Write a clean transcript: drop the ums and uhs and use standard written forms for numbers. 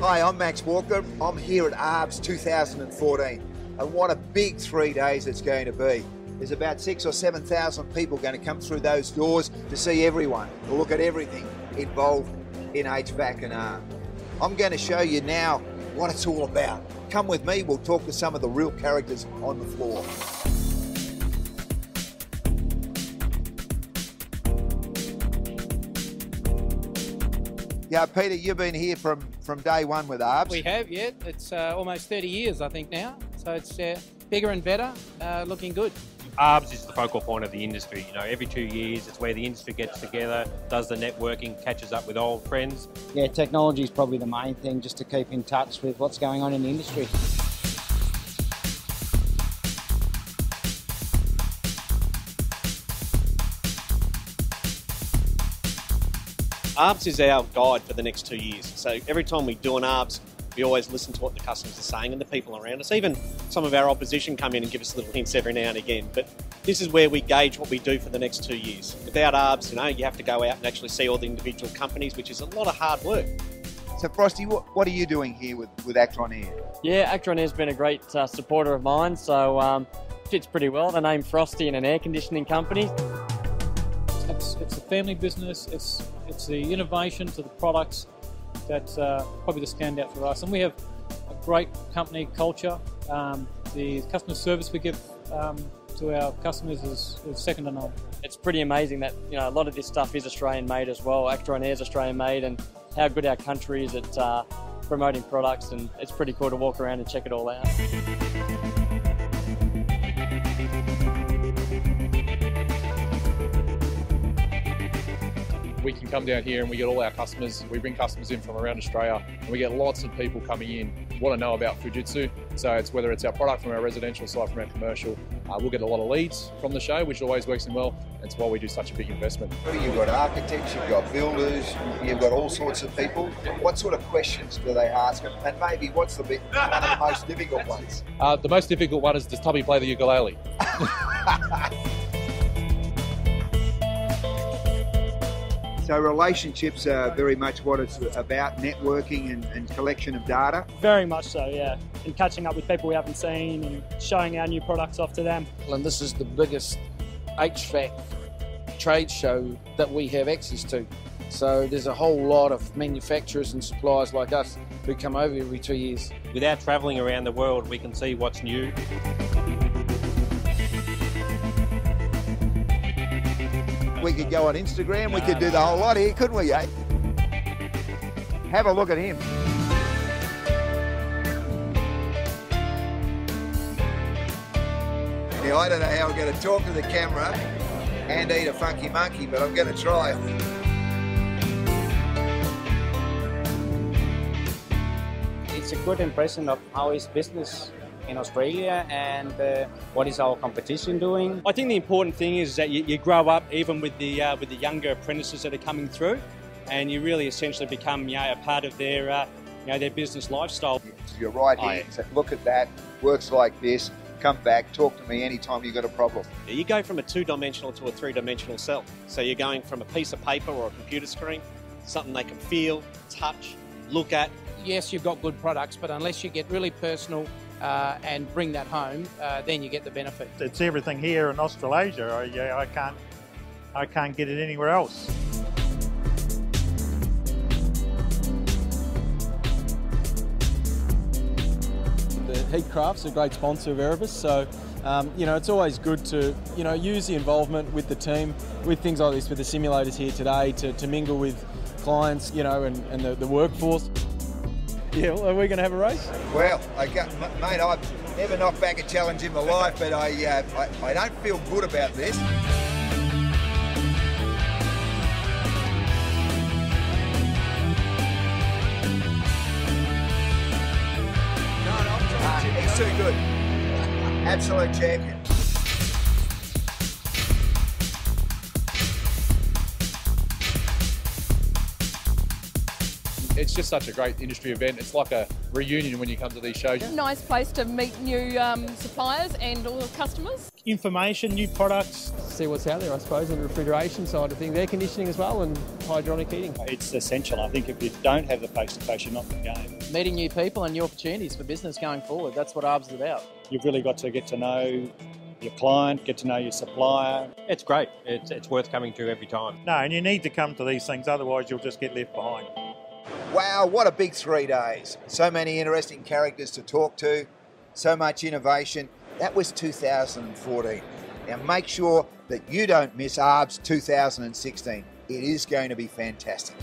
Hi, I'm Max Walker. I'm here at ARBS 2014, and what a big 3 days it's going to be. There's about 6,000 or 7,000 people going to come through those doors to see everyone, to look at everything involved in HVAC and ARB. I'm going to show you now what it's all about. Come with me, we'll talk to some of the real characters on the floor. Yeah, Peter, you've been here from day one with ARBS. We have, yeah. It's almost 30 years, I think, now. So it's bigger and better, looking good. ARBS is the focal point of the industry. You know, every 2 years, it's where the industry gets together, does the networking, catches up with old friends. Yeah, technology is probably the main thing, just to keep in touch with what's going on in the industry. ARBS is our guide for the next 2 years. So every time we do an ARBS, we always listen to what the customers are saying and the people around us. Even some of our opposition come in and give us little hints every now and again. But this is where we gauge what we do for the next 2 years. Without ARBS, you have to go out and actually see all the individual companies, which is a lot of hard work. So Frosty, what are you doing here with Actron Air? Yeah, Actron Air's been a great supporter of mine, so fits pretty well. The name Frosty and an air conditioning company. It's a family business. It's the innovation to the products that's probably the standout for us. And we have a great company culture. The customer service we give to our customers is second to none. It's pretty amazing that a lot of this stuff is Australian made as well. Actron Air is Australian made, and how good our country is at promoting products, and it's pretty cool to walk around and check it all out. We can come down here and we get all our customers. We bring customers in from around Australia, and we get lots of people coming in want to know about Fujitsu. So it's whether it's our product from our residential side, from our commercial. We'll get a lot of leads from the show, which always works in well. It's why we do such a big investment. You've got architects, you've got builders, you've got all sorts of people. What sort of questions do they ask? And maybe what's one of the most difficult ones? The most difficult one is, does Tubby play the ukulele? So relationships are very much what it's about, networking and collection of data. Very much so, yeah. And catching up with people we haven't seen and showing our new products off to them. And this is the biggest HVAC trade show that we have access to. So there's a whole lot of manufacturers and suppliers like us who come over every 2 years. Without travelling around the world, we can see what's new. We could go on Instagram, we could do the whole lot here, couldn't we, eh? Have a look at him. Now, I don't know how I'm going to talk to the camera and eat a funky monkey, but I'm going to try. It's a good impression of how is business in Australia and what is our competition doing. I think the important thing is that you grow up even with the younger apprentices that are coming through, and you really essentially become a part of their their business lifestyle. You're right here. So look at that. Works like this. Come back. Talk to me anytime you've got a problem. You go from a two-dimensional to a three-dimensional cell. So you're going from a piece of paper or a computer screen, something they can feel, touch, look at. Yes, you've got good products, but unless you get really personal and bring that home, then you get the benefit. It's everything here in Australasia. I can't get it anywhere else. Heatcraft's a great sponsor of ARBS, so it's always good to use the involvement with the team with things like this, with the simulators here today, to mingle with clients, and the workforce. Yeah, well, are we going to have a race? Well, mate, I've never knocked back a challenge in my life, but I don't feel good about this. He's too good. Absolute champion. It's just such a great industry event. It's like a reunion when you come to these shows. Nice place to meet new suppliers and all the customers. information, new products. See what's out there, I suppose, on the refrigeration side of things, air conditioning as well, and hydronic heating. It's essential. I think if you don't have the face-to-face, you're not in the game. Meeting new people and new opportunities for business going forward. That's what ARBS is about. You've really got to get to know your client, get to know your supplier. It's great. It's worth coming to every time. No, and you need to come to these things, otherwise you'll just get left behind. Wow, what a big 3 days. So many interesting characters to talk to, so much innovation. That was 2014. Now make sure that you don't miss ARBS 2016. It is going to be fantastic.